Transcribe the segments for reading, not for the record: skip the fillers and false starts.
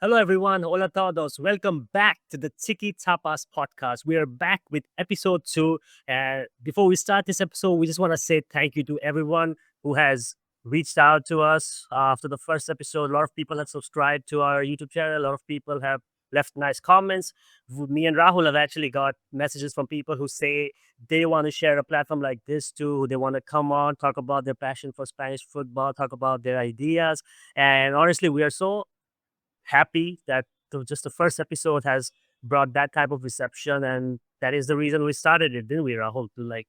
Hello, everyone. Hola todos. Welcome back to the Tiki Tapas Podcast. We are back with episode two. Before we start this episode, we just want to say thank you to everyone who has reached out to us after the first episode. A lot of people have subscribed to our YouTube channel. A lot of people have left nice comments. Me and Rahul have actually got messages from people who say they want to share a platform like this too. They want to come on, talk about their passion for Spanish football, talk about their ideas. And honestly, we are so happy that just the first episode has brought that type of reception, and that is the reason we started it, didn't we, Rahul? To like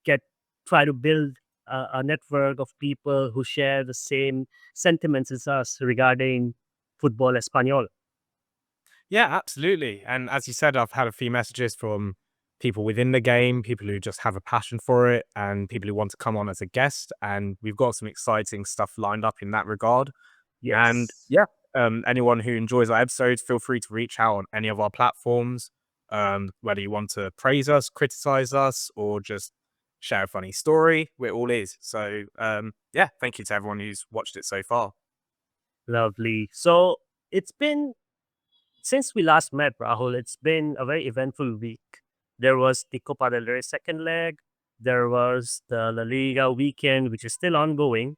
get try to build a network of people who share the same sentiments as us regarding football espanol. Yeah, absolutely. And as you said, I've had a few messages from people within the game, people who just have a passion for it, and people who want to come on as a guest. And we've got some exciting stuff lined up in that regard. And Yes. yeah, anyone who enjoys our episodes, feel free to reach out on any of our platforms, whether you want to praise us, criticize us, or just share a funny story. We're all ears. So yeah, thank you to everyone who's watched it so far. Lovely. So it's been since we last met, Rahul, it's been a very eventful week. There was the Copa del Rey second leg. There was the La Liga weekend, which is still ongoing.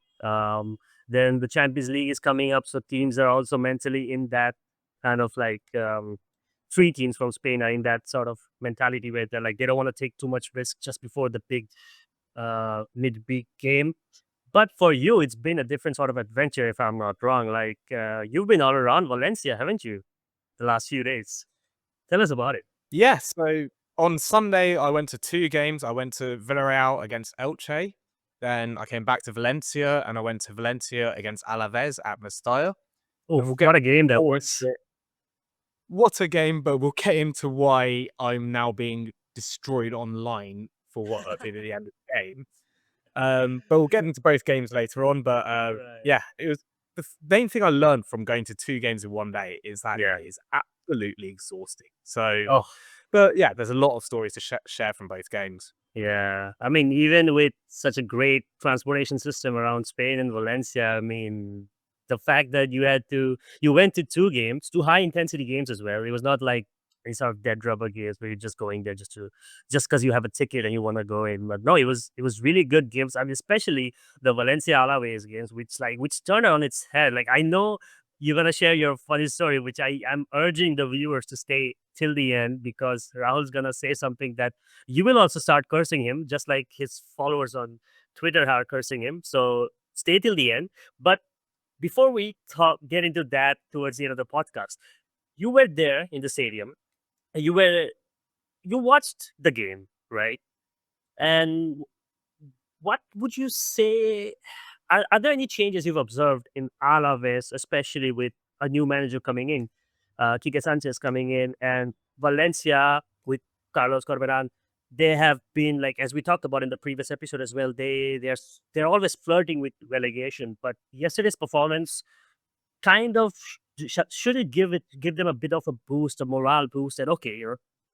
Then the Champions League is coming up, so teams are also mentally in that kind of like three teams from Spain are in that sort of mentality where they're like they don't want to take too much risk just before the big mid-week game. But for you, it's been a different sort of adventure, if I'm not wrong. Like you've been all around Valencia, haven't you? The last few days. Tell us about it. Yeah, so on Sunday, I went to two games. I went to Villarreal against Elche. Then I came back to Valencia and I went to Valencia against Alaves at Mestalla. Oh, And we'll get what a game that into was. what a game, but we'll get into why I'm now being destroyed online for what I did at the end of the game. But we'll get into both games later on. But Right. yeah, it was the main thing I learned from going to two games in one day is that Yeah. it is absolutely exhausting. So Oh, but yeah, there's a lot of stories to share from both games. yeah. I mean, even with such a great transportation system around Spain and Valencia, I mean, the fact that you went to two games, two high intensity games as well. It was not like any sort of dead rubber games where you're just going there just because you have a ticket and you want to go in. But no, it was really good games. I mean, especially the Valencia-Alaves games, which turned on its head. Like I know you're gonna share your funny story, which I am urging the viewers to stay till the end because Rahul's gonna say something that you will also start cursing him, just like his followers on Twitter are cursing him. So stay till the end. But before we get into that towards the end of the podcast, you were there in the stadium. And you watched the game, right? And what would you say? Are there any changes you've observed in Alaves, especially with a new manager coming in, Kike Sanchez coming in, and Valencia with Carlos Corberan? They have been like, as we talked about in the previous episode as well. They're always flirting with relegation, but yesterday's performance kind of should it give them a bit of a boost, a morale boost, that okay,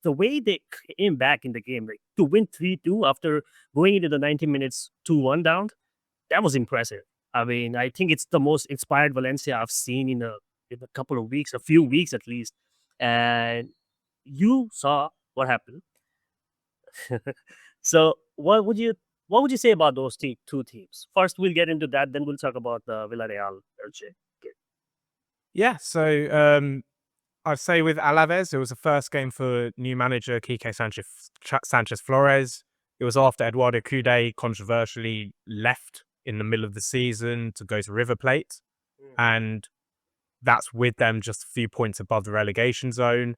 the way they came back in the game, like to win 3-2 after going into the 90 minutes 2-1 down, that was impressive. I mean, I think it's the most inspired Valencia I've seen in a couple of weeks, a few weeks at least. And you saw what happened. So what would you say about those two teams? First, we'll get into that. Then we'll talk about the Villarreal Elche. Okay. Yeah, so I'd say with Alaves, it was the first game for new manager Kike Sanchez Flores. It was after Eduardo Coudet controversially left in the middle of the season to go to River Plate, and that's with them just a few points above the relegation zone.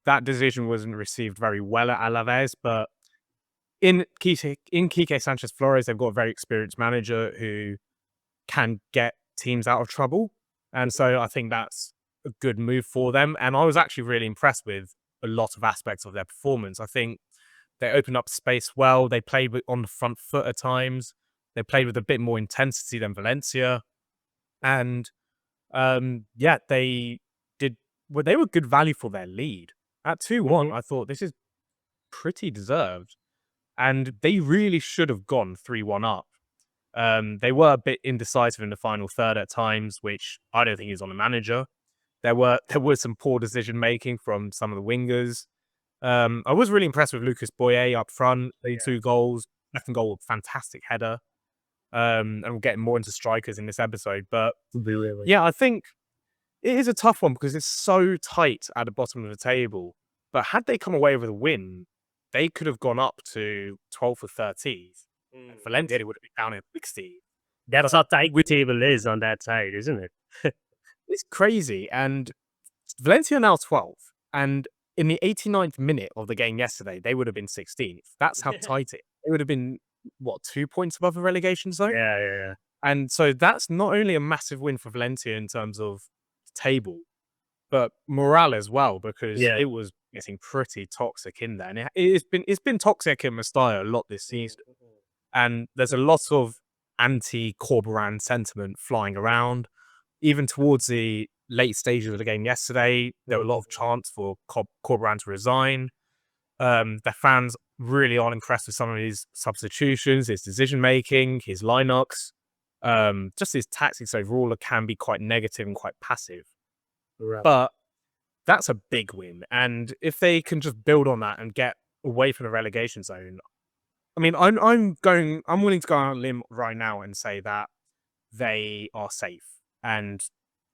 That decision wasn't received very well at Alaves, but in Kike Sanchez Flores, they've got a very experienced manager who can get teams out of trouble. And so I think that's a good move for them. And I was actually really impressed with a lot of aspects of their performance. I think they opened up space well. They played on the front foot at times. They played with a bit more intensity than Valencia. And yeah, they were good value for their lead. At 2-1, Mhm. I thought this is pretty deserved. And they really should have gone 3-1 up. They were a bit indecisive in the final third at times, which I don't think is on the manager. There was some poor decision making from some of the wingers. I was really impressed with Lucas Boye up front. The 2 goals, second goal, fantastic header. And we'll get more into strikers in this episode. But yeah, I think it is a tough one because it's so tight at the bottom of the table. But had they come away with a win, they could have gone up to 12th or 13th. And Valencia would have been down at 16th. That's how tight the table is on that side, isn't it? It's crazy. And Valencia are now 12th. And in the 89th minute of the game yesterday, they would have been 16th. That's how tight it. It would have been, 2 points above the relegation zone? Yeah. And so that's not only a massive win for Valencia in terms of table, but morale as well, because it was getting pretty toxic in there. And it's been toxic in Mestalla a lot this season. And there's a lot of anti-Corberan sentiment flying around. Even towards the late stages of the game yesterday, there were a lot of chants for Corberan to resign. The fans really aren't impressed with some of his substitutions, his decision-making, his lineups. Just his tactics overall can be quite negative and quite passive. Right. But that's a big win. And if they can just build on that and get away from the relegation zone, I mean, I'm willing to go on a limb right now and say that they are safe. And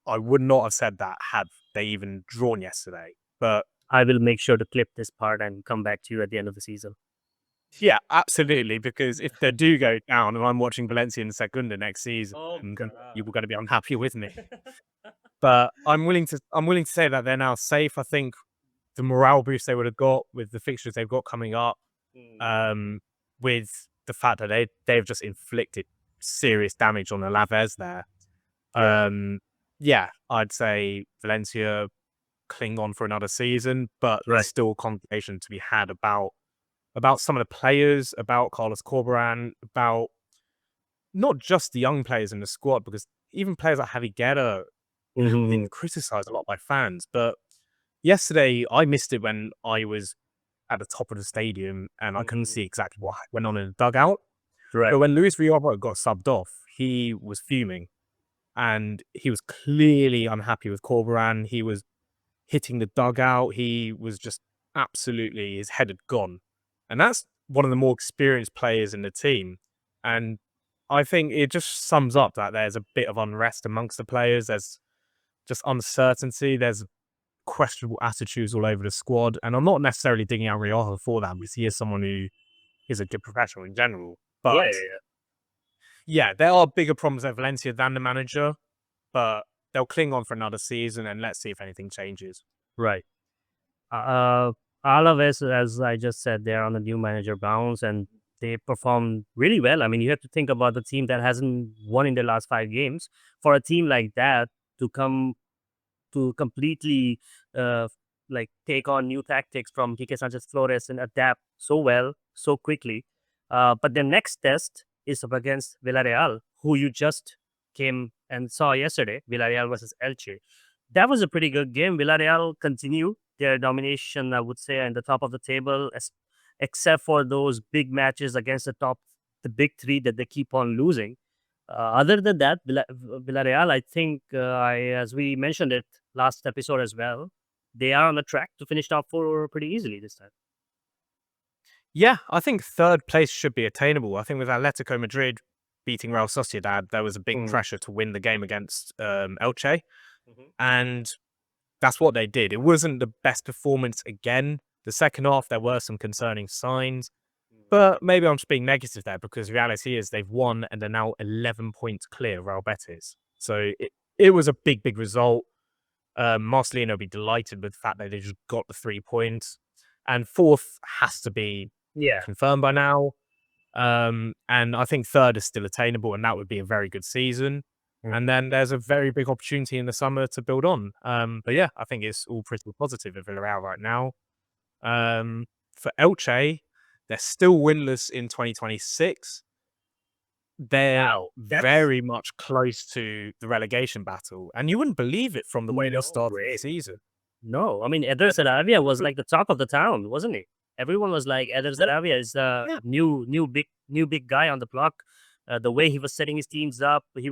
I would not have said that had they even drawn yesterday. But I will make sure to clip this part and come back to you at the end of the season. yeah, absolutely. Because if they do go down and I'm watching Valencia in Segunda next season, you're going to be unhappy with me. But I'm willing to say that they're now safe. I think the morale boost they would have got with the fixtures they've got coming up, with the fact that they've just inflicted serious damage on Alaves there. I'd say Valencia cling on for another season, but there's still conversation to be had about some of the players, about Carlos Corberan, about not just the young players in the squad, because even players like Javi Guerra have been criticised a lot by fans. But yesterday, I missed it when I was at the top of the stadium and I couldn't see exactly what went on in the dugout. Right. But when Luis Villarreal got subbed off, he was fuming. And he was clearly unhappy with Corberan. He was hitting the dugout. He was just absolutely, his head had gone. And that's one of the more experienced players in the team. And I think it just sums up that there's a bit of unrest amongst the players. There's just uncertainty. There's questionable attitudes all over the squad. And I'm not necessarily digging out Rioja for that, because he is someone who is a good professional in general. But yeah, there are bigger problems at Valencia than the manager, but they'll cling on for another season, and let's see if anything changes. Right. Alaves, as I just said, they're on a new manager bounce, and they perform really well. I mean, you have to think about the team that hasn't won in the last 5 games. For a team like that to come to completely take on new tactics from Quique Sanchez Flores and adapt so well, so quickly. But the next test is up against Villarreal, who you just came and saw yesterday, Villarreal versus Elche. That was a pretty good game. Villarreal continue their domination, I would say, in the top of the table, except for those big matches against the big 3 that they keep on losing. Other than that, Villarreal, I think, as we mentioned it last episode as well, they are on the track to finish top 4 pretty easily this time. Yeah, I think 3rd place should be attainable. I think with Atletico Madrid beating Real Sociedad, there was a big pressure to win the game against Elche. And that's what they did. It wasn't the best performance again. The second half, there were some concerning signs. But maybe I'm just being negative there, because the reality is they've won and they're now 11 points clear of Real Betis. So it was a big, big result. Marcelino will be delighted with the fact that they just got the 3 points. And 4th has to be confirmed by now. And I think 3rd is still attainable, and that would be a very good season. And then there's a very big opportunity in the summer to build on. But yeah, I think it's all pretty positive at Villarreal right now. For Elche, they're still winless in 2026. They're very much close to the relegation battle. And you wouldn't believe it from the way they'll start the season. No, I mean, Eder Sarabia was like the talk of the town, wasn't he? Everyone was like, Eder Sarabia is the new big guy on the block. The way he was setting his teams up, he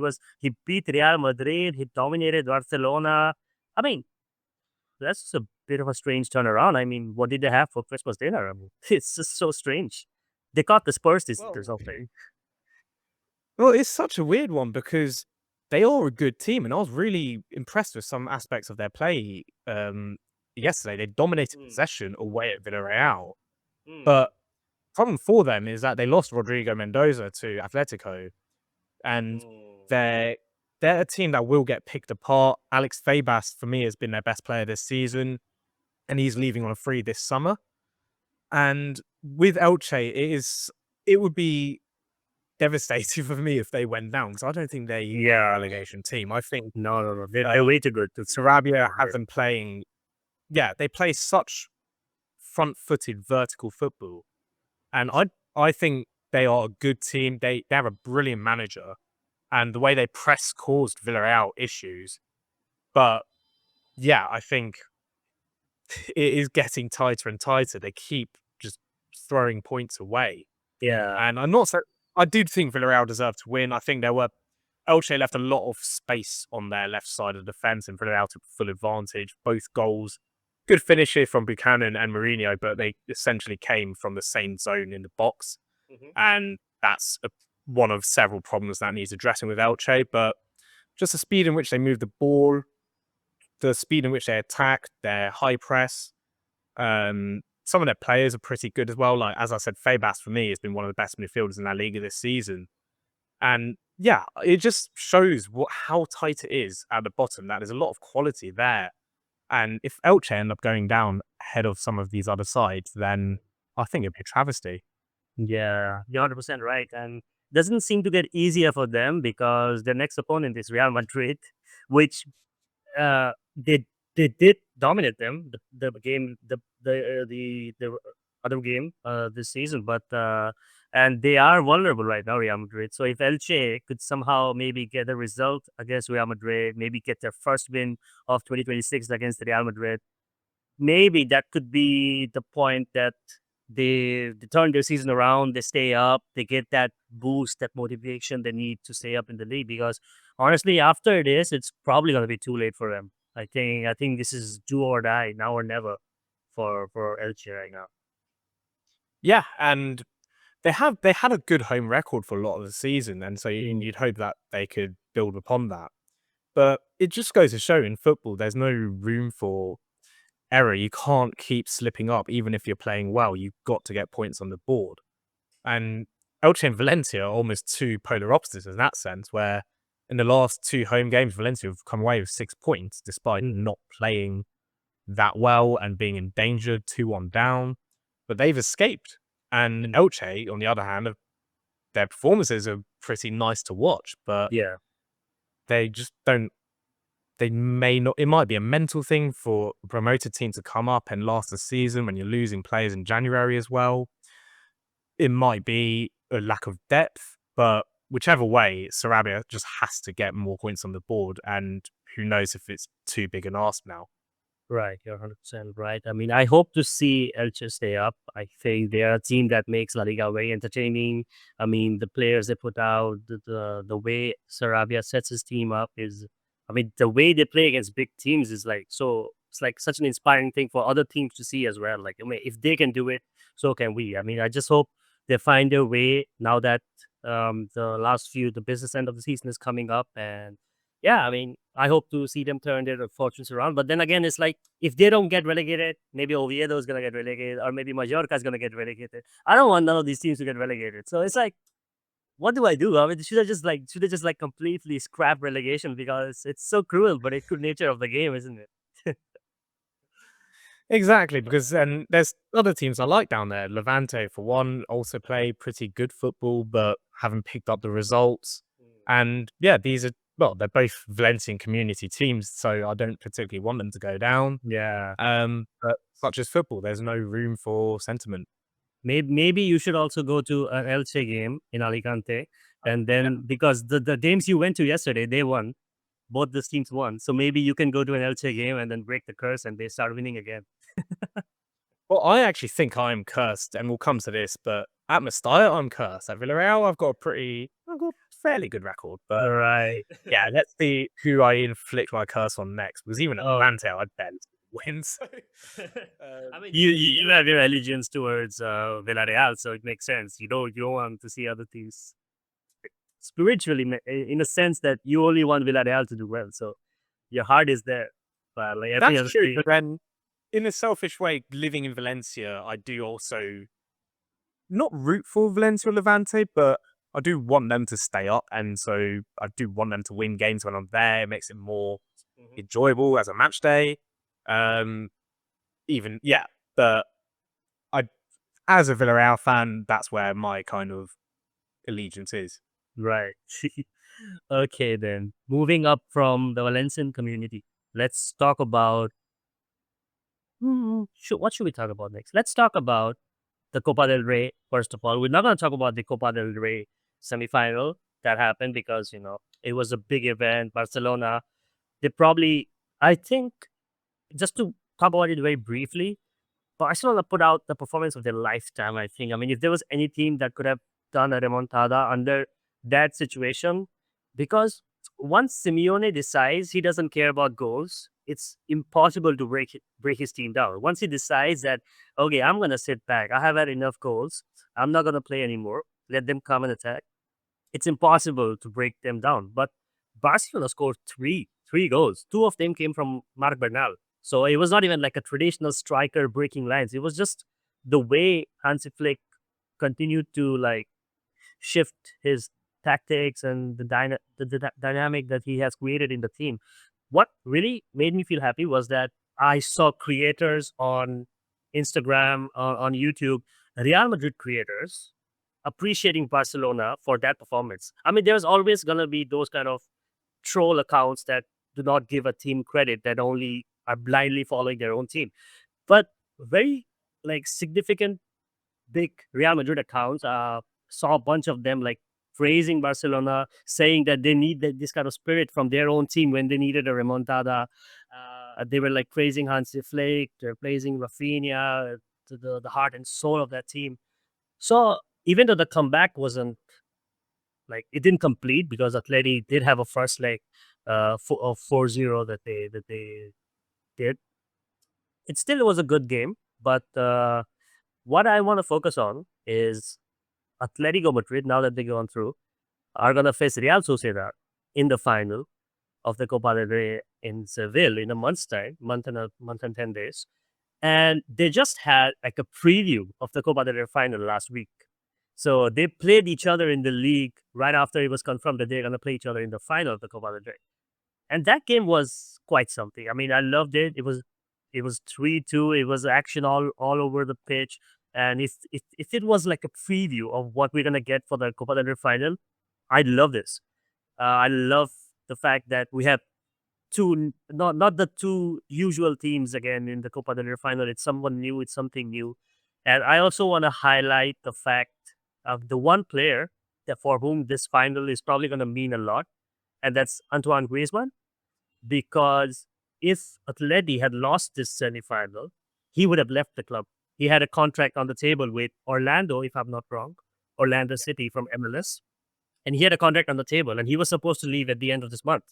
beat Real Madrid, he dominated Barcelona. I mean, that's a bit of a strange turnaround. I mean, what did they have for Christmas dinner? I mean, it's just so strange. They caught the Spurs this or Well, something. well, it's such a weird one because they are a good team, and I was really impressed with some aspects of their play yesterday. They dominated Mm, possession away at Villarreal, mm, but problem for them is that they lost Rodrigo Mendoza to Atletico, and mm. they're they're a team that will get picked apart. Alex Fabas, for me, has been their best player this season, and he's leaving on a free this summer. And with Elche, it would be devastating for me if they went down because I don't think they are a Yeah. relegation team. I think No, no, no. They're way too good to Sarabia have here. them playing. Yeah, they play such front-footed vertical football, and I think they are a good team. They have a brilliant manager, and the way they press caused Villarreal issues. But yeah, I think it is getting tighter and tighter. They keep just throwing points away. Yeah. And I'm not so. I did think Villarreal deserved to win. I think Elche left a lot of space on their left side of the defence, and Villarreal took full advantage. Both goals, good finishes from Buchanan and Mourinho, but they essentially came from the same zone in the box, Mhm. and that's one of several problems that needs addressing with Elche. But just the speed in which they move the ball, the speed in which they attack, their high press. Some of their players are pretty good as well. Like as I said, Fabas for me has been one of the best midfielders in La Liga this season. And yeah, it just shows how tight it is at the bottom. That there's a lot of quality there. And if Elche end up going down ahead of some of these other sides, then I think it'd be a travesty. Yeah, you're 100% right. And doesn't seem to get easier for them because their next opponent is Real Madrid, which uh, they they did dominate them the game the other game this season, but and they are vulnerable right now, Real Madrid. So if Elche could somehow maybe get a result against Real Madrid, maybe get their first win of 2026 against Real Madrid, maybe that could be the point that they turn their season around, they stay up, they get that boost, that motivation they need to stay up in the league. Because honestly, after this, it's probably gonna be too late for them. I think this is do or die, now or never for Elche right now. Yeah, and they had a good home record for a lot of the season, and so Mm, you'd hope that they could build upon that. But it just goes to show in football, there's no room for error. You can't keep slipping up, even if you're playing well. You've got to get points on the board. And Elche and Valencia are almost two polar opposites in that sense, where in the last two home games, Valencia have come away with 6 points despite mm, not playing that well and being endangered 2-1 down. But they've escaped. And mm. Elche, on the other hand, their performances are pretty nice to watch, but Yeah. they just don't. They may not. It might be a mental thing for a promoted team to come up and last the season when you're losing players in January as well. It might be a lack of depth, but whichever way, Sarabia just has to get more points on the board, and who knows if it's too big an ask now. Right, you're 100% right. I mean, I hope to see Elche stay up. I think they are a team that makes La Liga very entertaining. I mean, the players they put out, the way Sarabia sets his team up is, I mean, the way they play against big teams is like so. It's like such an inspiring thing for other teams to see as well. Like, I mean, if they can do it, so can we. I mean, I just hope they find their way now that the business end of the season is coming up, and yeah, I mean, I hope to see them turn their fortunes around. But then again, it's like if they don't get relegated, maybe Oviedo is gonna get relegated, or maybe Mallorca is gonna get relegated. I don't want none of these teams to get relegated. So it's like, what do I do? I mean, should I just completely scrap relegation because it's so cruel, but it's good nature of the game, isn't it? Exactly, because then there's other teams I like down there. Levante, for one, also play pretty good football, but haven't picked up the results. And yeah, they're both Valencian community teams, so I don't particularly want them to go down. Yeah. But such as football, there's no room for sentiment. Maybe you should also go to an Elche game in Alicante, and then because the games you went to yesterday, they won. Both the teams won. So maybe you can go to an Elche game and then break the curse and they start winning again. Well, I actually think I'm cursed, and we'll come to this, but at Mestalla, I'm cursed. At Villarreal, I've got fairly good record. But Right. yeah, let's see who I inflict my curse on next. Because even Oh. Atlanta, I'd bet win. So, I mean, you have your allegiance towards Villarreal, so it makes sense. You don't want to see other teams spiritually, in a sense that you only want Villarreal to do well. So your heart is there, but like every that's other true. team, But then, in a selfish way, living in Valencia, I do also not root for Valencia or Levante, but I do want them to stay up, and so I do want them to win games when I'm there. It makes it more enjoyable as a match day. Even yeah, but I, as a Villarreal fan, that's where my kind of allegiance is. right? Okay, then moving up from the Valencian community, let's talk about what should we talk about next? Let's talk about the Copa del Rey. First of all, we're not going to talk about the Copa del Rey semifinal that happened because it was a big event. Barcelona, they probably, I think, just to talk about it very briefly, Barcelona put out the performance of their lifetime, I think. I mean, if there was any team that could have done a remontada under that situation, because once Simeone decides he doesn't care about goals, it's impossible to break his team down. Once he decides that, okay, I'm going to sit back, I have had enough goals, I'm not going to play anymore, let them come and attack, it's impossible to break them down. But Barcelona scored three goals. Two of them came from Marc Bernal. So it was not even like a traditional striker breaking lines. It was just the way Hansi Flick continued to like shift his tactics and the dynamic that he has created in the team. What really made me feel happy was that I saw creators on Instagram, on YouTube, Real Madrid creators appreciating Barcelona for that performance. I mean, there's always going to be those kind of troll accounts that do not give a team credit, that only are blindly following their own team. But very like significant big Real Madrid accounts saw a bunch of them like praising Barcelona, saying that they need this kind of spirit from their own team when they needed a remontada. They were like praising Hansi Flick, they're praising Rafinha, the heart and soul of that team. So even though the comeback wasn't like it didn't complete because Atleti did have a first leg of 4-0 that they did. It still was a good game, but what I want to focus on is Atletico Madrid, now that they've gone through, are going to face Real Sociedad in the final of the Copa del Rey in Seville in a month's time, month and 10 days. And they just had like a preview of the Copa del Rey final last week. So they played each other in the league right after it was confirmed that they're going to play each other in the final of the Copa del Rey. And that game was quite something. I mean, I loved it. It was 3-2. It was action all over the pitch. And if it was like a preview of what we're gonna get for the Copa del Rey final, I love this. I love the fact that we have not the two usual teams again in the Copa del Rey final. It's someone new. It's something new. And I also want to highlight the fact of the one player that for whom this final is probably going to mean a lot, and that's Antoine Griezmann, because if Atleti had lost this semifinal, he would have left the club. He had a contract on the table with Orlando, if I'm not wrong, Orlando City from MLS, and he had a contract on the table, and he was supposed to leave at the end of this month.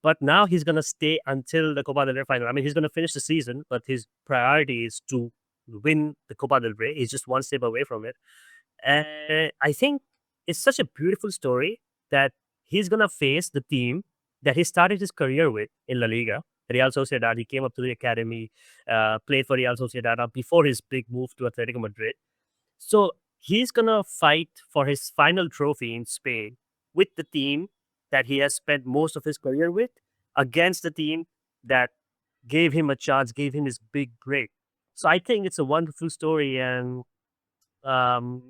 But now he's going to stay until the Copa del Rey final. I mean, he's going to finish the season, but his priority is to win the Copa del Rey. He's just one step away from it. And I think it's such a beautiful story that he's going to face the team that he started his career with in La Liga, Real Sociedad. He came up to the academy, played for Real Sociedad before his big move to Atletico Madrid. So he's going to fight for his final trophy in Spain with the team that he has spent most of his career with against the team that gave him a chance, gave him his big break. So I think it's a wonderful story, and um,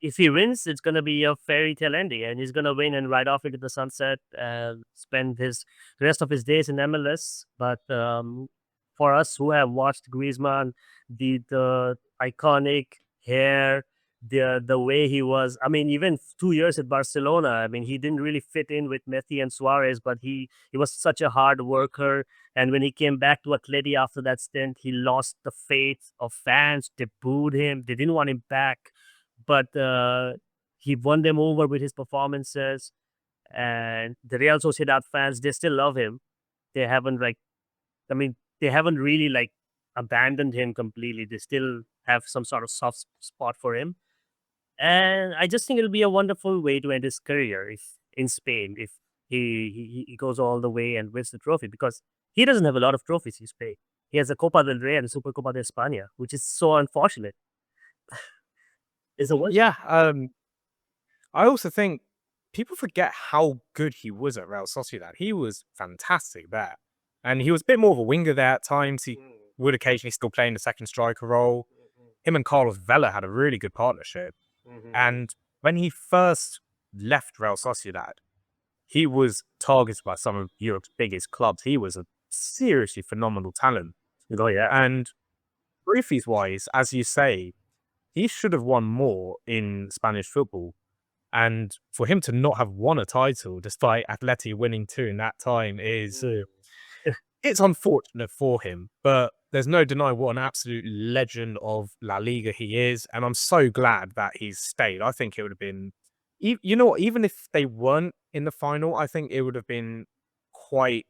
if he wins, it's gonna be a fairy tale ending, and he's gonna win and ride off into the sunset and spend his the rest of his days in MLS. But for us who have watched Griezmann, the iconic hair, the way he was, I mean, even 2 years at Barcelona, I mean, he didn't really fit in with Messi and Suarez, but he was such a hard worker. And when he came back to Atleti after that stint, he lost the faith of fans. They booed him. They didn't want him back, but he won them over with his performances. And the Real Sociedad fans, they still love him. They haven't they haven't really abandoned him completely. They still have some sort of soft spot for him. And I just think it'll be a wonderful way to end his career if in Spain, if he goes all the way and wins the trophy, because he doesn't have a lot of trophies in Spain. He has a Copa del Rey and a Super Copa de España, which is so unfortunate. It's a one. Yeah, I also think people forget how good he was at Real Sociedad. He was fantastic there. And he was a bit more of a winger there at times. He would occasionally still play in the second striker role. Him and Carlos Vela had a really good partnership. And when he first left Real Sociedad, he was targeted by some of Europe's biggest clubs. He was a seriously phenomenal talent. Oh yeah. And trophies-wise, as you say, he should have won more in Spanish football. And for him to not have won a title, despite Atleti winning 2 in that time, is it's unfortunate for him. But there's no denying what an absolute legend of La Liga he is. And I'm so glad that he's stayed. I think it would have been, you know what, even if they weren't in the final, I think it would have been quite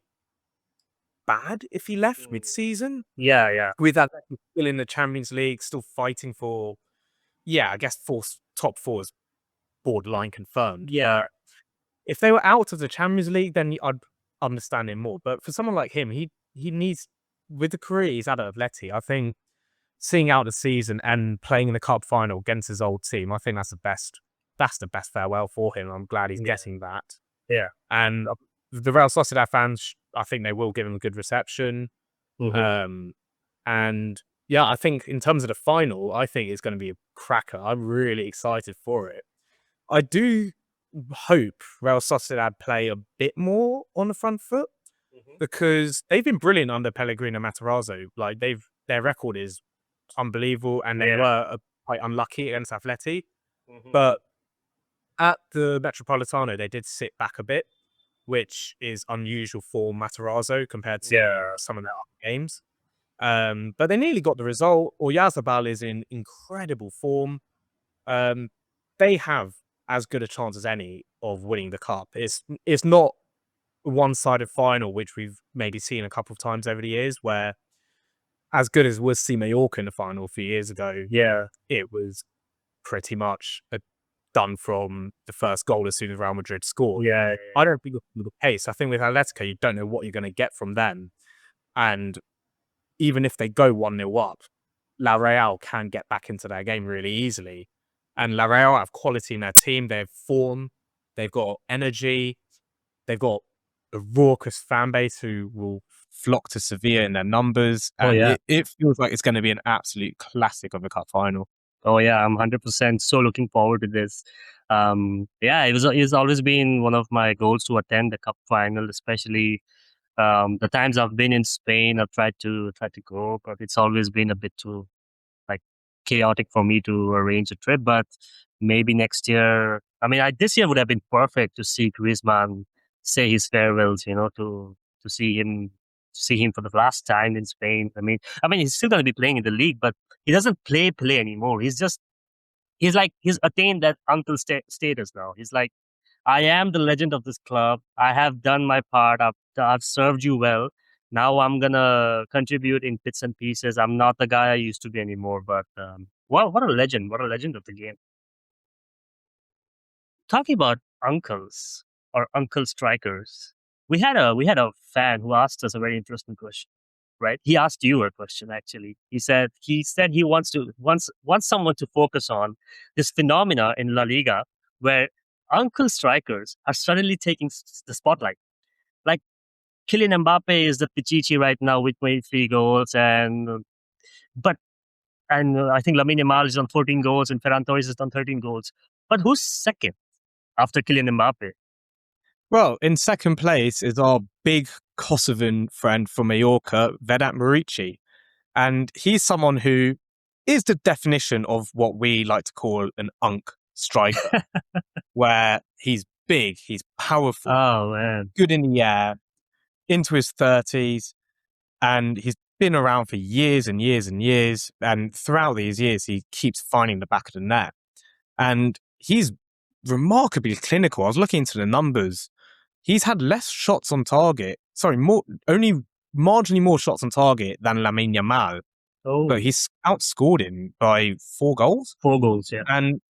bad if he left mid-season. Yeah. With Atleti still in the Champions League, still fighting for, I guess top 4 is borderline confirmed. Yeah. If they were out of the Champions League, then I'd understand him more. But for someone like him, he needs, with the career he's had at Atleti, I think seeing out the season and playing in the cup final against his old team, I think that's the best farewell for him. I'm glad he's getting that. Yeah. And the Real Sociedad fans, I think they will give him a good reception. And yeah, I think in terms of the final, I think it's going to be a cracker. I'm really excited for it. I do hope Real Sociedad play a bit more on the front foot because they've been brilliant under Pellegrino Matarazzo. Like their record is unbelievable, and they were quite unlucky against Atleti. But at the Metropolitano, they did sit back a bit, which is unusual for Matarazzo compared to some of their other games. But they nearly got the result. Oyarzabal is in incredible form. They have as good a chance as any of winning the cup. It's not a one-sided final, which we've maybe seen a couple of times over the years, where as good as was Mallorca in the final a few years ago, it was pretty much done from the first goal as soon as Real Madrid scored. I don't think it's the case. I think with Atletico, you don't know what you're going to get from them. And even if they go 1-0 up, La Real can get back into their game really easily. And La Real have quality in their team. They have form. They've got energy. They've got a raucous fan base who will flock to Sevilla in their numbers. And it feels like it's going to be an absolute classic of a cup final. Oh yeah, I'm 100% so looking forward to this. It's always been one of my goals to attend the cup final, especially the times I've been in Spain. I've tried to go, but it's always been a bit too chaotic for me to arrange a trip. But maybe next year. I mean, this year would have been perfect to see Griezmann say his farewells. To see him for the last time in Spain. I mean, he's still going to be playing in the league, but he doesn't play anymore. He's attained that uncle status now. He's like, I am the legend of this club. I have done my part. I've served you well. Now I'm gonna contribute in bits and pieces. I'm not the guy I used to be anymore. But what a legend! What a legend of the game. Talking about uncles or uncle strikers, we had a fan who asked us a very interesting question. Right? He asked you a question actually. He said he wants someone to focus on this phenomena in La Liga where uncle strikers are suddenly taking the spotlight. Like Kylian Mbappe is the Pichichi right now with 23 goals, and I think Lamine Yamal is on 14 goals and Ferran Torres is on 13 goals. But who's second after Kylian Mbappe? Well, in second place is our big Kosovan friend from Mallorca, Vedat Muriqi. And he's someone who is the definition of what we like to call an unk striker, where he's big, he's powerful, good in the air, into his 30s, and he's been around for years and years and years. And throughout these years, he keeps finding the back of the net. And he's remarkably clinical. I was looking into the numbers. He's had less shots on target. Sorry, only marginally more shots on target than Lamine Yamal. Oh, But he's outscored him by 4 goals. 4 goals, yeah. And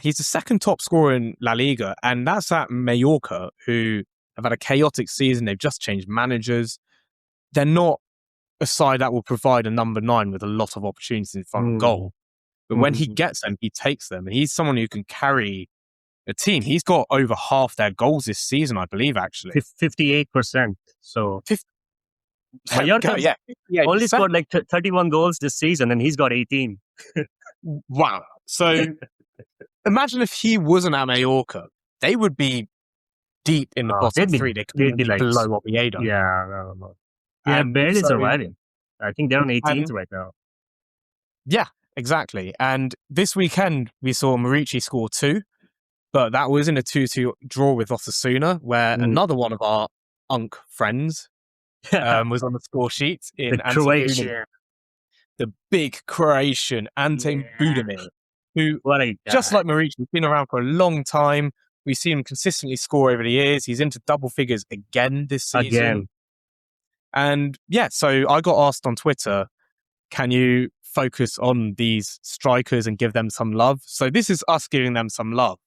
he's the second top scorer in La Liga. And that's at Mallorca, who have had a chaotic season. They've just changed managers. They're not a side that will provide a number 9 with a lot of opportunities in front of goal. But when he gets them, he takes them. And he's someone who can carry a team. He's got over half their goals this season, I believe, actually. 58%. So Mallorca only scored like 31 goals this season, and he's got 18. Wow. So imagine if he wasn't at Mallorca, they would be deep in the bottom 3. They could be like below what we ate on. Yeah, yeah, barely surviving. I think they're on 18th right now. Yeah, exactly. And this weekend, we saw Muriqi score 2, but that was in a 2-2 draw with Osasuna, where another one of our Unk friends was on the score sheet in Croatia. The big Croatian Ante Budimir, who, just like Muriqi, has been around for a long time. We've seen him consistently score over the years. He's into double figures again this season. And so I got asked on Twitter, can you focus on these strikers and give them some love? So this is us giving them some love.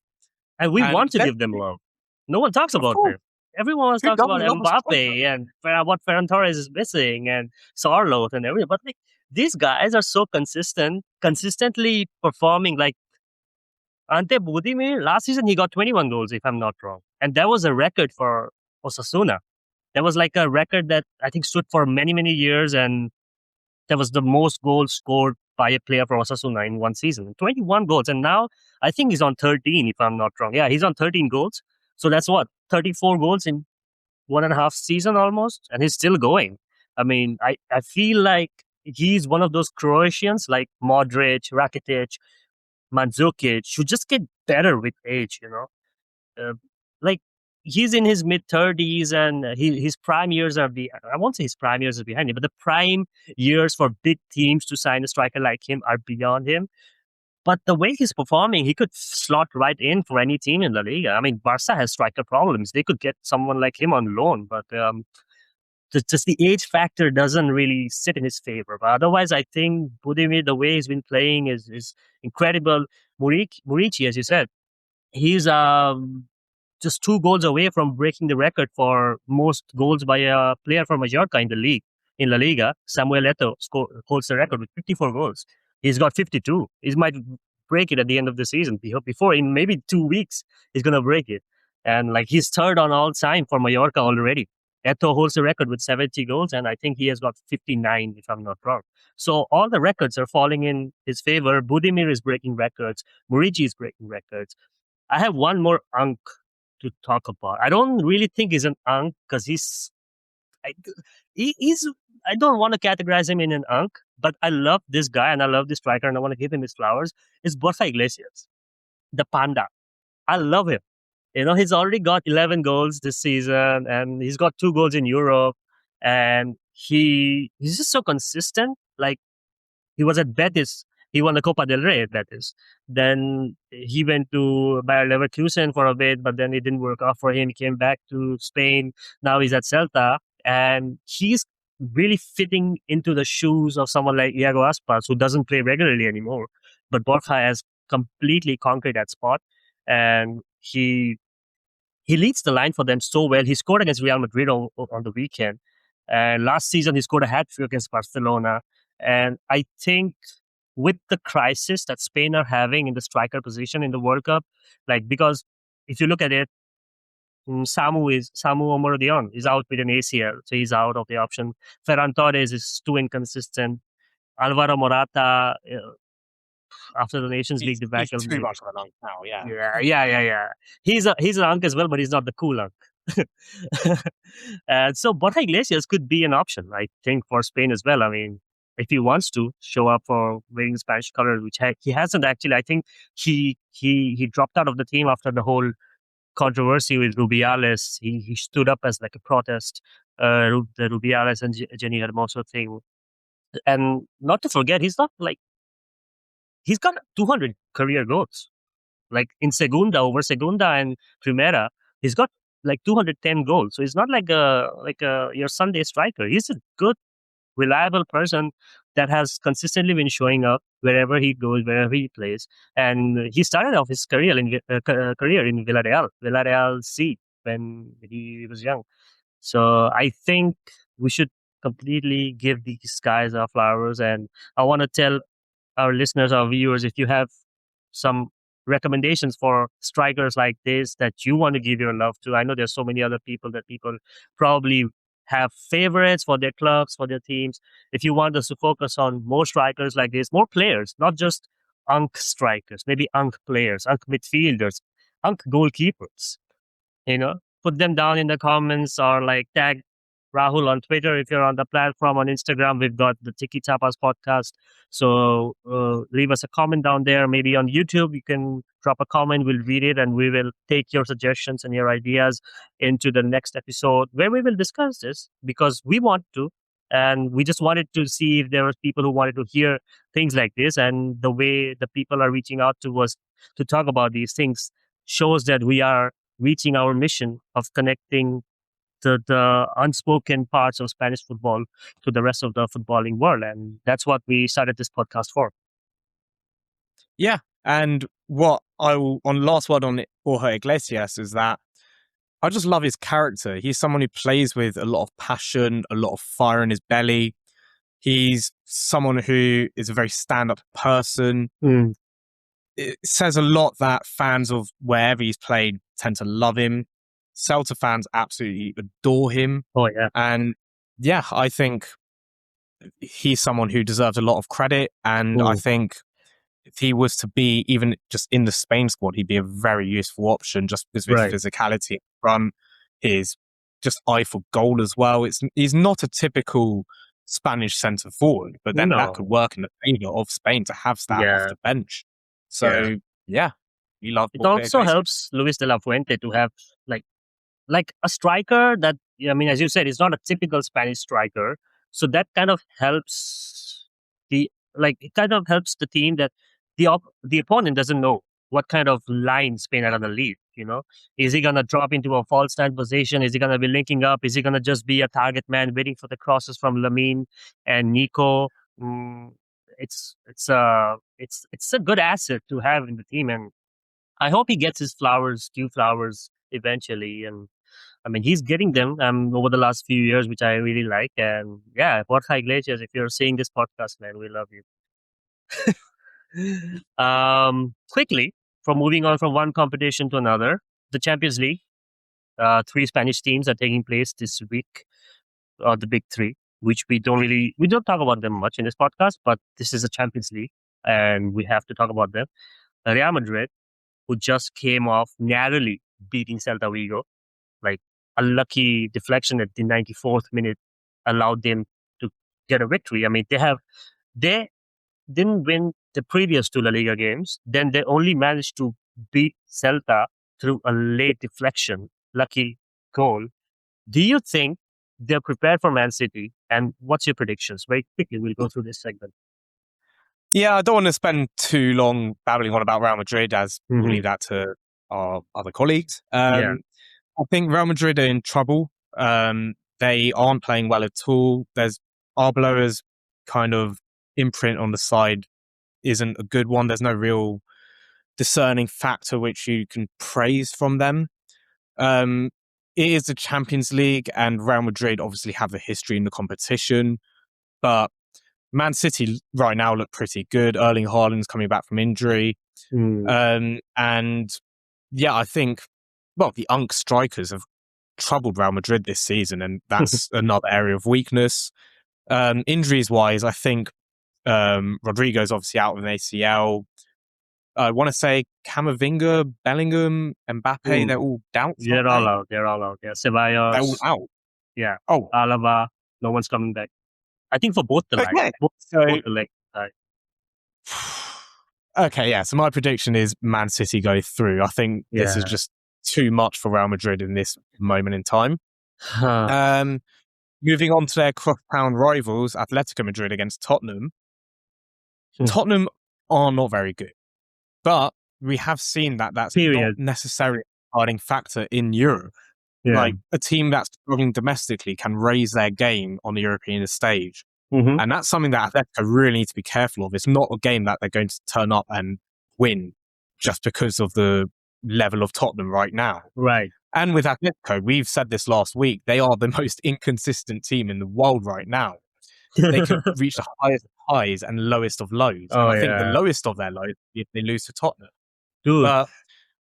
And we want to give them love. No one talks about them. Everyone talks about Mbappe and what Ferran Torres is missing and Sarloth and everything. But these guys are so consistently performing. Like Ante Budimir, last season he got 21 goals, if I'm not wrong. And that was a record for Osasuna. That was like a record that I think stood for many, many years. And that was the most goals scored by a player for Osasuna in one season. 21 goals. And now I think he's on 13, if I'm not wrong. Yeah, he's on 13 goals. So that's 34 goals in 1.5 season almost. And he's still going. I mean, I feel like he's one of those Croatians like Modric, Rakitic, Mandzukic, who just get better with age, like he's in his mid-30s and his prime years are I won't say his prime years are behind him, but the prime years for big teams to sign a striker like him are beyond him. But the way he's performing, he could slot right in for any team in La Liga. I mean, Barca has striker problems. They could get someone like him on loan, but just the age factor doesn't really sit in his favor. But otherwise, I think Budimir, the way he's been playing is incredible. Muriqi, as you said, he's just 2 goals away from breaking the record for most goals by a player from Mallorca in the league. In La Liga, Samuel Eto'o holds the record with 54 goals. He's got 52. He might break it at the end of the season. Before, in maybe 2 weeks, he's going to break it. And he's third on all time for Mallorca already. Eto'o holds the record with 70 goals, and I think he has got 59, if I'm not wrong. So all the records are falling in his favor. Budimir is breaking records. Muriqi is breaking records. I have one more Unk to talk about. I don't really think he's an Unk because he's I don't want to categorize him in an Unk, but I love this guy and I love this striker and I want to give him his flowers. It's Borja Iglesias, the Panda. I love him. He's already got 11 goals this season and he's got 2 goals in Europe and he's just so consistent. Like he was at Betis. He won the Copa del Rey at Betis. Then he went to Bayer Leverkusen for a bit, but then it didn't work out for him. He came back to Spain. Now he's at Celta. And he's really fitting into the shoes of someone like Iago Aspas, who doesn't play regularly anymore. But Borja has completely conquered that spot. And he leads the line for them so well. He scored against Real Madrid on the weekend. And last season, he scored a hat-trick against Barcelona. And I think with the crisis that Spain are having in the striker position in the World Cup, because if you look at it, Samu Omorodion is out with an ACL, so he's out of the option. Ferran Torres is too inconsistent. Alvaro Morata, after the Nations League debacle, he's too much of an Unk now. Yeah. He's an Unk as well, but he's not the cool Unk. And so Borja Iglesias could be an option, I think, for Spain as well. I mean, if he wants to show up for wearing Spanish colors, which he hasn't actually. I think he dropped out of the team after the whole controversy with Rubiales. He stood up as like a protest. The Rubiales and Jenny Hermoso thing. And not to forget, he's got 200 career goals. Like in over Segunda and Primera, he's got like 210 goals. So he's not like a your Sunday striker. He's a good, reliable person that has consistently been showing up wherever he goes, wherever he plays. And he started off his career in Villarreal C when he was young. So I think we should completely give these guys our flowers. And I want to tell our listeners, our viewers, if you have some recommendations for strikers like this that you want to give your love to. I know there's so many other people that people probably have favorites for their clubs, for their teams. If you want us to focus on more strikers like this, more players, not just unk strikers, maybe unk players, unk midfielders, unk goalkeepers, put them down in the comments or like tag Rahul on Twitter. If you're on the platform, on Instagram, we've got the Tiki Tapas podcast. So leave us a comment down there. Maybe on YouTube, you can drop a comment. We'll read it and we will take your suggestions and your ideas into the next episode where we will discuss this because we want to. And we just wanted to see if there were people who wanted to hear things like this. And the way the people are reaching out to us to talk about these things shows that we are reaching our mission of connecting the unspoken parts of Spanish football to the rest of the footballing world. And that's what we started this podcast for. Yeah. And what I will, on last word on Borja Iglesias is that I just love his character. He's someone who plays with a lot of passion, a lot of fire in his belly. He's someone who is a very stand-up person. It says a lot that fans of wherever he's played tend to love him. Celta fans absolutely adore him. Oh, yeah. And yeah, I think he's someone who deserves a lot of credit. And I think if he was to be even just in the Spain squad, he'd be a very useful option just because of his physicality, run, his just eye for goal as well. He's not a typical Spanish centre forward, but then that could work in the favour of Spain to have that off the bench. So yeah, we love it. Also helps Luis de la Fuente to have like a striker that, I mean, as you said, it's not a typical Spanish striker. So that kind of helps it kind of helps the team that the opponent doesn't know what kind of line Spain are going to lead. Is he going to drop into a false nine position? Is he going to be linking up? Is he going to just be a target man waiting for the crosses from Lamine and Nico? It's a good asset to have in the team, and I hope he gets his due flowers eventually. And I mean, he's getting them over the last few years, which I really like. And yeah, Borja Iglesias, if you're seeing this podcast, man, we love you. Quickly, from moving on from one competition to another, the Champions League, 3 Spanish teams are taking place this week, the big 3, which we don't talk about them much in this podcast, but this is a Champions League and we have to talk about them. Real Madrid, who just came off narrowly beating Celta Vigo, like a lucky deflection at the 94th minute allowed them to get a victory. I mean, they didn't win the previous 2 La Liga games. Then they only managed to beat Celta through a late deflection, lucky goal. Do you think they're prepared for Man City? And what's your predictions? Very quickly, we'll go through this segment. Yeah, I don't want to spend too long babbling on about Real Madrid, as we'll leave that to our other colleagues. I think Real Madrid are in trouble. They aren't playing well at all. There's Arbeloa's kind of imprint on the side isn't a good one. There's no real discerning factor which you can praise from them. It is the Champions League, and Real Madrid obviously have a history in the competition, but Man City right now look pretty good. Erling Haaland's coming back from injury. And yeah, I think, the UNC strikers have troubled Real Madrid this season, and that's another area of weakness. Injuries-wise, I think Rodrigo's obviously out with an ACL. I want to say Camavinga, Bellingham, Mbappe, they're all doubts. Yeah, they're all out. Yeah, Ceballos. They're all out. Yeah. Oh. Alaba, no one's coming back. I think for both the legs. Okay. Both the legs. Okay, yeah. So my prediction is Man City go through. I think this is just too much for Real Madrid in this moment in time. Moving on to their cross-town rivals, Atletico Madrid against Tottenham. Tottenham are not very good, but we have seen that that's not Period. necessarily a deciding factor in Europe. Yeah. Like a team that's struggling domestically can raise their game on the European stage. Mhm. And that's something that Atletico really need to be careful of. It's not a game that they're going to turn up and win just because of the level of Tottenham right now. Right. And with Atletico, we've said this last week, they are the most inconsistent team in the world right now. They could reach the highest of highs and lowest of lows. Oh, and I think the yeah. lowest of their lows would be if they lose to Tottenham. Dude, But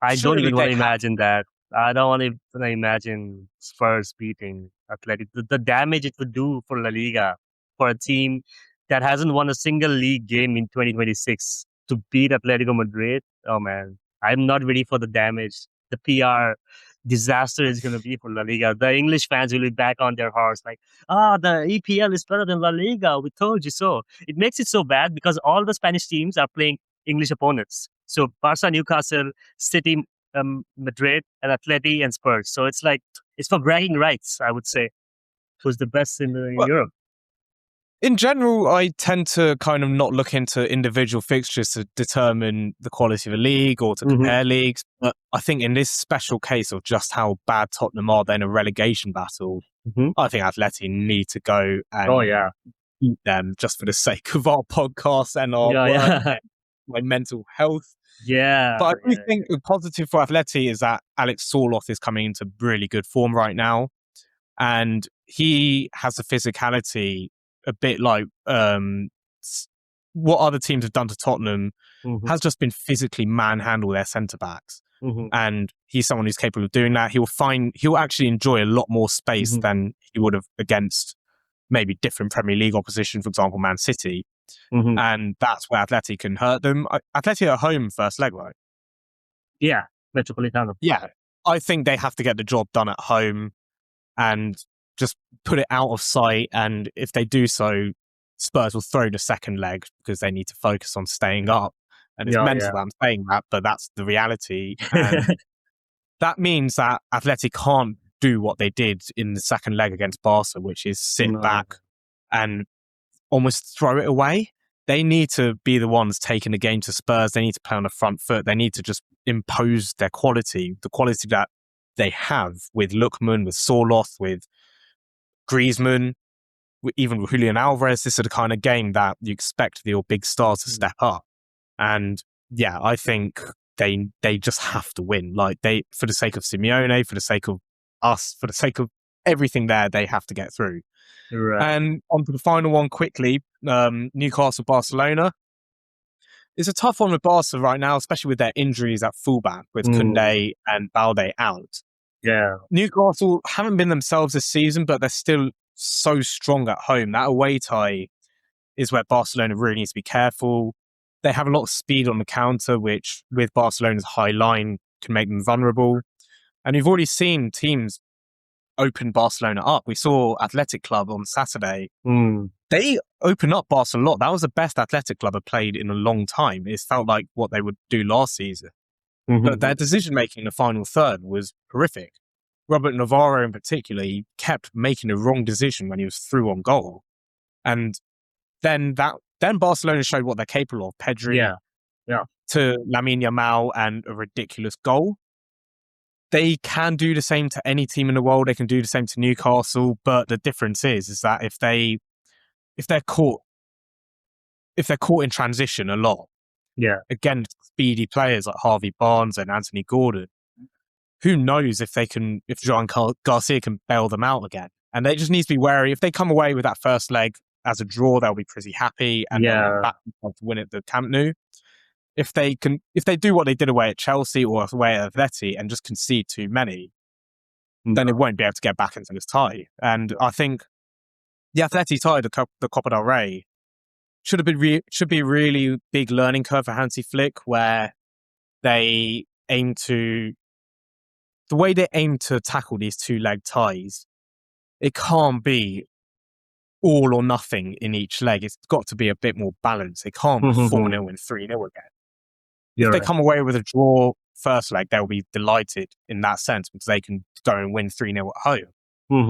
I don't surely even want they to have- imagine that. I don't want to imagine Spurs beating Athletic. The damage it would do for La Liga, for a team that hasn't won a single league game in 2026, to beat Atletico Madrid. Oh man, I'm not ready for the damage. The PR disaster is going to be for La Liga. The English fans will be back on their horse, like, the EPL is better than La Liga. We told you so. It makes it so bad because all the Spanish teams are playing English opponents. So Barca, Newcastle, City, Madrid, and Atleti and Spurs. So it's like, it's for bragging rights, I would say. Who's the best in Well, Europe? in general, I tend to kind of not look into individual fixtures to determine the quality of a league or to compare leagues. But I think in this special case of just how bad Tottenham are in a relegation battle, I think Atleti need to go and beat them just for the sake of our podcast and our work and my mental health. Yeah. But I really think the positive for Atleti is that Alex Soroth is coming into really good form right now. And he has the physicality a bit like what other teams have done to Tottenham, has just been physically manhandle their centre-backs. And he's someone who's capable of doing that. He'll actually enjoy a lot more space than he would have against maybe different Premier League opposition, for example, Man City. And that's where Atleti can hurt them. Atleti are home first leg, right? Yeah, Metropolitano. Yeah. I think they have to get the job done at home and just put it out of sight. And if they do so, Spurs will throw the second leg because they need to focus on staying up. And it's mental that I'm saying that, but that's the reality. And that means that Atleti can't do what they did in the second leg against Barca, which is sit back and almost throw it away. They need to be the ones taking the game to Spurs. They need to play on the front foot. They need to just impose their quality, the quality that they have with Lookman, with Soroth, with Griezmann, even with Julian Alvarez. This is the kind of game that you expect the big stars to step up. And yeah, I think they just have to win. Like for the sake of Simeone, for the sake of us, for the sake of everything there, they have to get through. Right. And on to the final one quickly, Newcastle, Barcelona. It's a tough one with Barca right now, especially with their injuries at fullback, with Koundé and Balde out. Yeah. Newcastle haven't been themselves this season, but they're still so strong at home. That away tie is where Barcelona really needs to be careful. They have a lot of speed on the counter, which with Barcelona's high line can make them vulnerable. And you've already seen teams open Barcelona up. We saw Athletic Club on Saturday. They open up Barcelona a lot. That was the best Athletic Club have played in a long time. It felt like what they would do last season. But their decision-making in the final third was horrific. Robert Navarro in particular, he kept making the wrong decision when he was through on goal. And then Barcelona showed what they're capable of. Pedri to Lamine Yamal and a ridiculous goal. They can do the same to any team in the world. They can do the same to Newcastle. But the difference is that if they're caught in transition a lot, against speedy players like Harvey Barnes and Anthony Gordon, who knows if Joan Garcia can bail them out again. And they just need to be wary. If they come away with that first leg as a draw, they'll be pretty happy and they'll back themselves to win at the Camp Nou. If they do what they did away at Chelsea or away at Atleti and just concede too many, then it won't be able to get back into this tie. And I think the Atleti tie, the Copa del Rey, should be a really big learning curve for Hansi Flick, where the way they aim to tackle these two-leg ties, it can't be all or nothing in each leg. It's got to be a bit more balanced. It can't be 4-0 and 3-0 again. If they come away with a draw first leg, they'll be delighted in that sense because they can go and win 3-0 at home.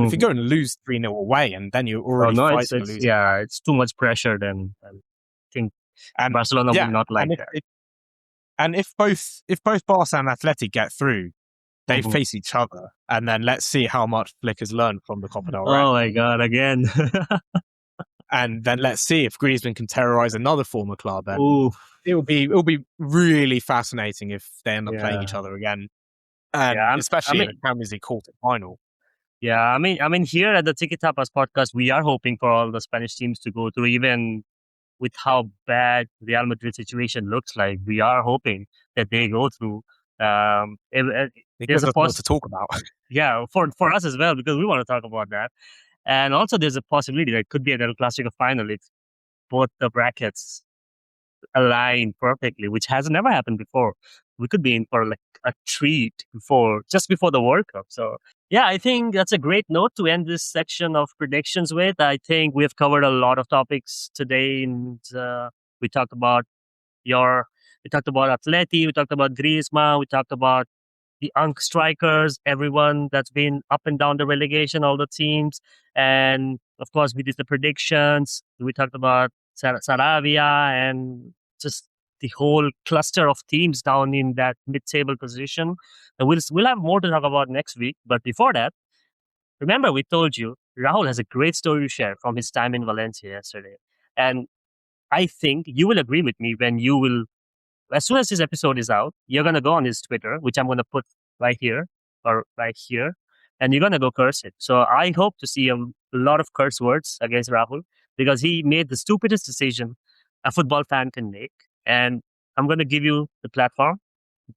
If you go and lose 3-0 away and then you're already fighting to lose. Yeah, it's too much pressure then. I think Barcelona would not like that. And if both Barca and Athletic get through, they Mhm. face each other, and then let's see how much Flick has learned from the Copa del Rey. Oh my God, again. And then let's see if Griezmann can terrorize another former club. And Ooh, it'll be really fascinating if they end up playing yeah. each other again, Yeah, and I especially in mean, a Champions League quarter final. yeah, I mean, here at the Tiki Tapas podcast, we are hoping for all the Spanish teams to go through, even with how bad Real Madrid situation looks like. We are hoping that they go through. It There's gives a us more to talk about. yeah, for us as well, because we want to talk about that. And also, there's a possibility that it could be an El Clasico final if both the brackets align perfectly, which has never happened before. We could be in for like a treat just before the World Cup. So yeah, I think that's a great note to end this section of predictions with. I think we have covered a lot of topics today, and we talked about your, we talked about Atleti, we talked about Griezmann, we talked about the Unk strikers, everyone that's been up and down the relegation, all the teams. And of course, we did the predictions. We talked about Sarabia and just the whole cluster of teams down in that mid-table position. And we'll have more to talk about next week. But before that, remember we told you Rahul has a great story to share from his time in Valencia yesterday. And I think you will agree with me when you will, as soon as this episode is out, you're gonna go on his Twitter, which I'm gonna put right here or right here, and you're gonna go curse it. So I hope to see a lot of curse words against Rahul because he made the stupidest decision a football fan can make. And I'm gonna give you the platform.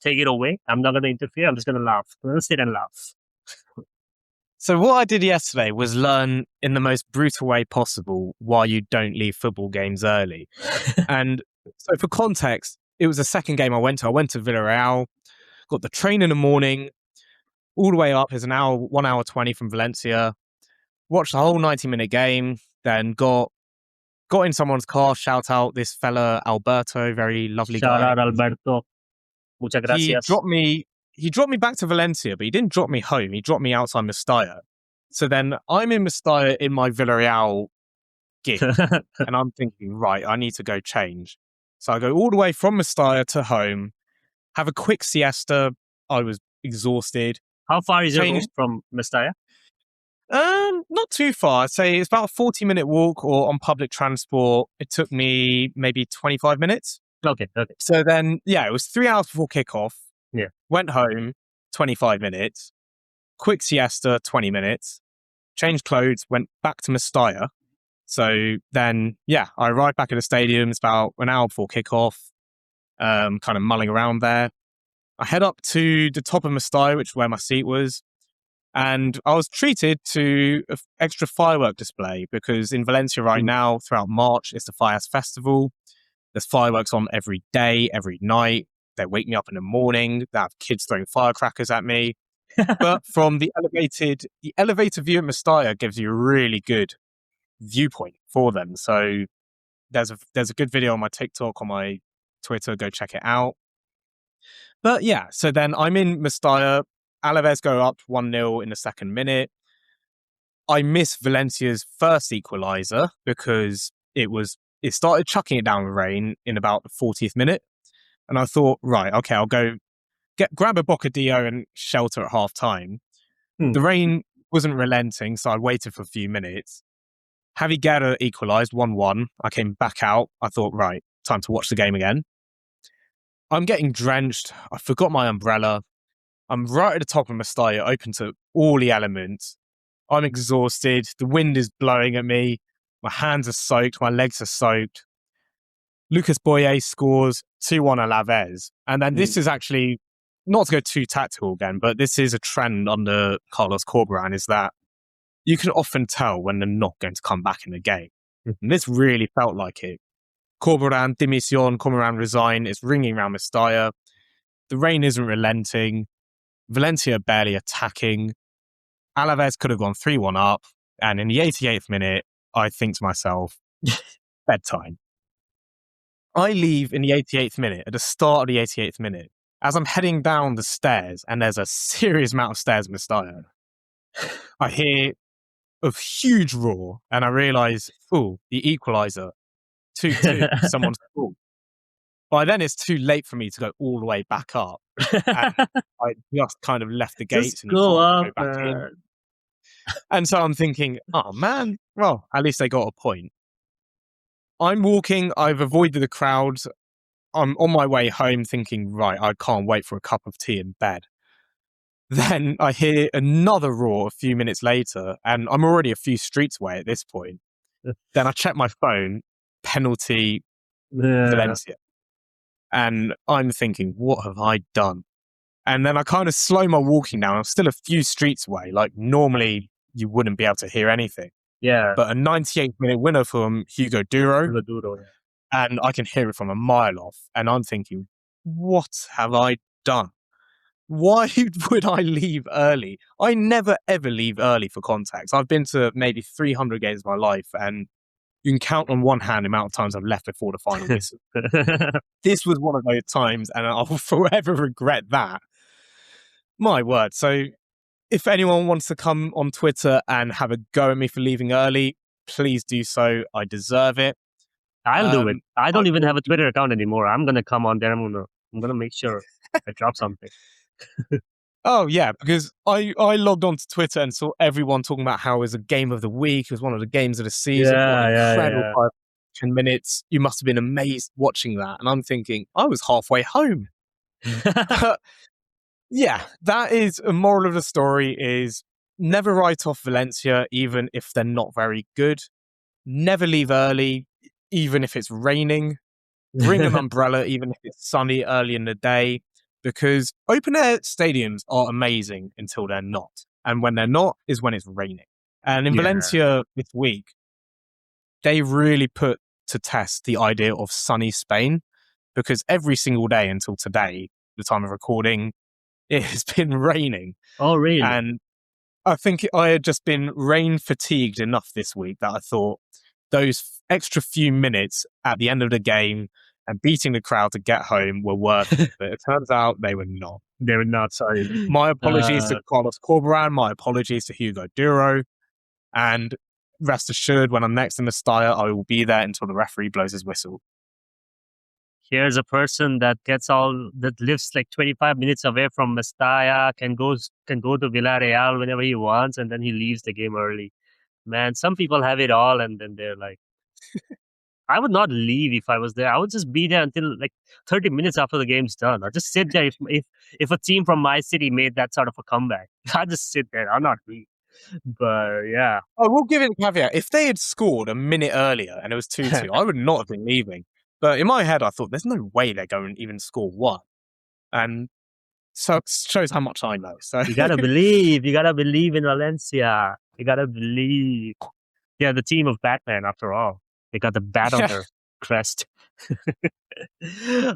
Take it away. I'm not gonna interfere. I'm just gonna laugh. I'm gonna sit and laugh. So what I did yesterday was learn in the most brutal way possible why you don't leave football games early. And so for context, it was the second game I went to. I went to Villarreal, got the train in the morning, all the way up is 1 hour 20 from Valencia, watched the whole 90-minute game, then got in someone's car, shout out this fella Alberto, very lovely Shout guy. out Alberto. Muchas He gracias. dropped me back to Valencia, but he didn't drop me home. He dropped me outside Mestalla. So then I'm in Mestalla in my Villarreal gig, and I'm thinking, right, I need to go change. So I go all the way from Mestalla to home, have a quick siesta. I was exhausted. How far is your home Changed. from Mestalla? Not too far. I'd say it's about a 40-minute walk, or on public transport, it took me maybe 25 minutes. Okay. So then, yeah, it was 3 hours before kickoff. Yeah. Went home, 25 minutes. Quick siesta, 20 minutes. Changed clothes, went back to Mestalla. So then, yeah, I arrived back at the stadium. It's about an hour before kickoff. Kind of mulling around there. I head up to the top of Mestalla, which is where my seat was. And I was treated to an extra firework display because in Valencia right now, throughout March, it's the Fireworks Festival. There's fireworks on every day, every night. They wake me up in the morning. They have kids throwing firecrackers at me. But from the elevator view at Mestalla gives you a really good viewpoint for them. So there's a good video on my TikTok, on my Twitter. Go check it out. But yeah, so then I'm in Mestalla. Alaves go up 1-0 in the second minute. I miss Valencia's first equaliser because it started chucking it down with rain in about the 40th minute. And I thought, right, okay, I'll go grab a bocadillo and shelter at half time. The rain wasn't relenting, so I waited for a few minutes. Javi Guerra equalised 1-1. I came back out. I thought, right, time to watch the game again. I'm getting drenched. I forgot my umbrella. I'm right at the top of Mestalla, open to all the elements. I'm exhausted. The wind is blowing at me. My hands are soaked. My legs are soaked. Lucas Boye scores 2-1 Alaves. And then this is actually, not to go too tactical again, but this is a trend under Carlos Corberán, is that you can often tell when they're not going to come back in the game. And this really felt like it. Corberán, dimisión, Corberán resign. It's ringing around Mestalla. The rain isn't relenting. Valencia barely attacking. Alaves could have gone 3-1 up. And in the 88th minute, I think to myself, bedtime. I leave in the 88th minute, at the start of the 88th minute, as I'm heading down the stairs, and there's a serious amount of stairs in Mestalla. I hear a huge roar, and I realise, the equaliser. 2-2, someone's fault. By then, it's too late for me to go all the way back up. And I just kind of left the gates Just and you go can't go up, back in. man. And so I'm thinking, oh man, well, at least they got a point. I'm walking, I've avoided the crowds. I'm on my way home thinking, right, I can't wait for a cup of tea in bed. Then I hear another roar a few minutes later, and I'm already a few streets away at this point. Then I check my phone, penalty Yeah. Valencia. And I'm thinking, what have I done? And then I kind of slow my walking down. I'm still a few streets away. Like normally you wouldn't be able to hear anything. Yeah. But a 98-minute winner from Hugo Duro, Maduro, yeah. and I can hear it from a mile off. And I'm thinking, what have I done? Why would I leave early? I never, ever leave early for contacts. I've been to maybe 300 games of my life, and you can count on one hand the amount of times I've left before the final whistle. This was one of those times, and I'll forever regret that. My word. So if anyone wants to come on Twitter and have a go at me for leaving early, please do so. I deserve it. I'll do it. I don't even have a Twitter account anymore. I'm gonna come on there. I'm gonna make sure I drop something. Oh, yeah, because I logged onto Twitter and saw everyone talking about how it was a game of the week. It was one of the games of the season. What an incredible 10 minutes. You must have been amazed watching that. And I'm thinking, I was halfway home. Yeah, that is a moral of the story is never write off Valencia, even if they're not very good. Never leave early, even if it's raining. Bring an umbrella, even if it's sunny early in the day. Because open air stadiums are amazing until they're not. And when they're not is when it's raining. And in Valencia this week, they really put to test the idea of sunny Spain, because every single day until today, the time of recording, it has been raining. Oh, really? And I think I had just been rain fatigued enough this week that I thought those extra few minutes at the end of the game and beating the crowd to get home were worth it. But it turns out they were not. They were not, sorry. My apologies to Carlos Corberan. My apologies to Hugo Duro. And rest assured, when I'm next in Mestalla, I will be there until the referee blows his whistle. Here's a person that lives like 25 minutes away from Mestalla, can go to Villarreal whenever he wants, and then he leaves the game early. Man, some people have it all, and then they're like, I would not leave if I was there. I would just be there until like 30 minutes after the game's done. I'll just sit there if a team from my city made that sort of a comeback. I'll just sit there. I'll not leave. But yeah. I will give it a caveat. If they had scored a minute earlier and it was 2-2, I would not have been leaving. But in my head, I thought, there's no way they're going to even score one. And so it shows how much I know. So you gotta believe. You gotta believe in Valencia. You gotta believe. Yeah, the team of Batman, after all. They got the bat on their crest.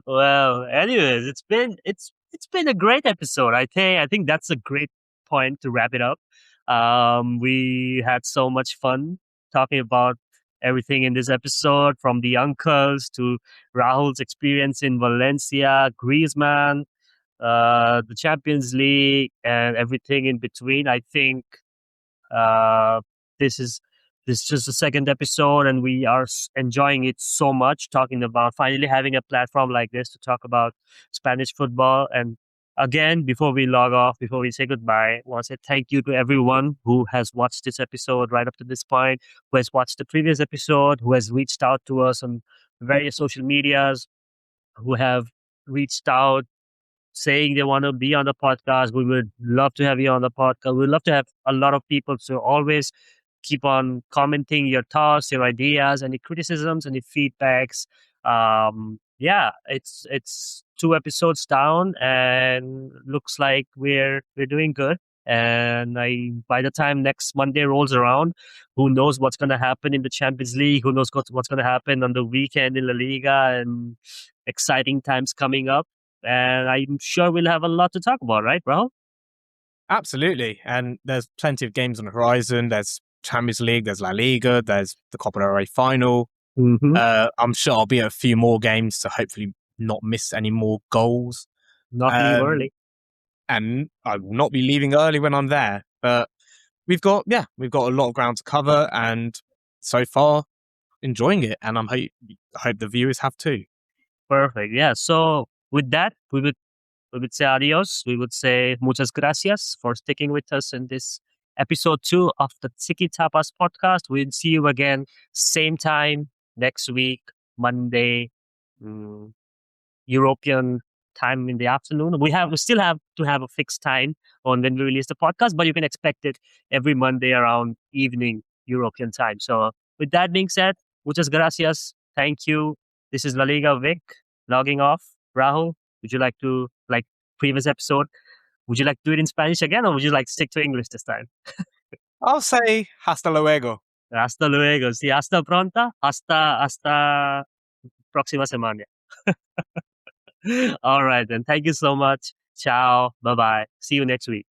Well, anyways, it's been a great episode. I think that's a great point to wrap it up. We had so much fun talking about everything in this episode, from the uncles to Rahul's experience in Valencia, Griezmann, the Champions League, and everything in between. I think this is just the second episode, and we are enjoying it so much, talking about finally having a platform like this to talk about Spanish football. And again, before we log off, before we say goodbye, I want to say thank you to everyone who has watched this episode right up to this point, who has watched the previous episode, who has reached out to us on various social medias, who have reached out saying they want to be on the podcast. We would love to have you on the podcast. We'd love to have a lot of people. So always keep on commenting your thoughts, your ideas, any criticisms, any feedbacks. Yeah, it's 2 episodes down, and looks like we're doing good. And by the time next Monday rolls around, who knows what's going to happen in the Champions League? Who knows what's going to happen on the weekend in La Liga? And exciting times coming up. And I'm sure we'll have a lot to talk about, right, bro? Absolutely. And there's plenty of games on the horizon. There's Champions League, there's La Liga, there's the Copa del Rey final. Mm-hmm. I'm sure I'll be at a few more games to hopefully not miss any more goals. Not leave early. And I will not be leaving early when I'm there. But we've got a lot of ground to cover, and so far enjoying it. And I hope the viewers have too. Perfect. Yeah. So with that, we would say adios. We would say muchas gracias for sticking with us in this episode 2 of the Tiki Tapas podcast. We'll see you again, same time next week, Monday, mm, European time in the afternoon. We still have to have a fixed time on when we release the podcast, but you can expect it every Monday around evening European time. So with that being said, muchas gracias. Thank you. This is La Liga Vic logging off. Rahul, would you like to, like previous episode, would you like to do it in Spanish again, or would you like to stick to English this time? I'll say hasta luego. Hasta luego. Sí, hasta pronta. Hasta próxima semana. All right, then. Thank you so much. Ciao. Bye bye. See you next week.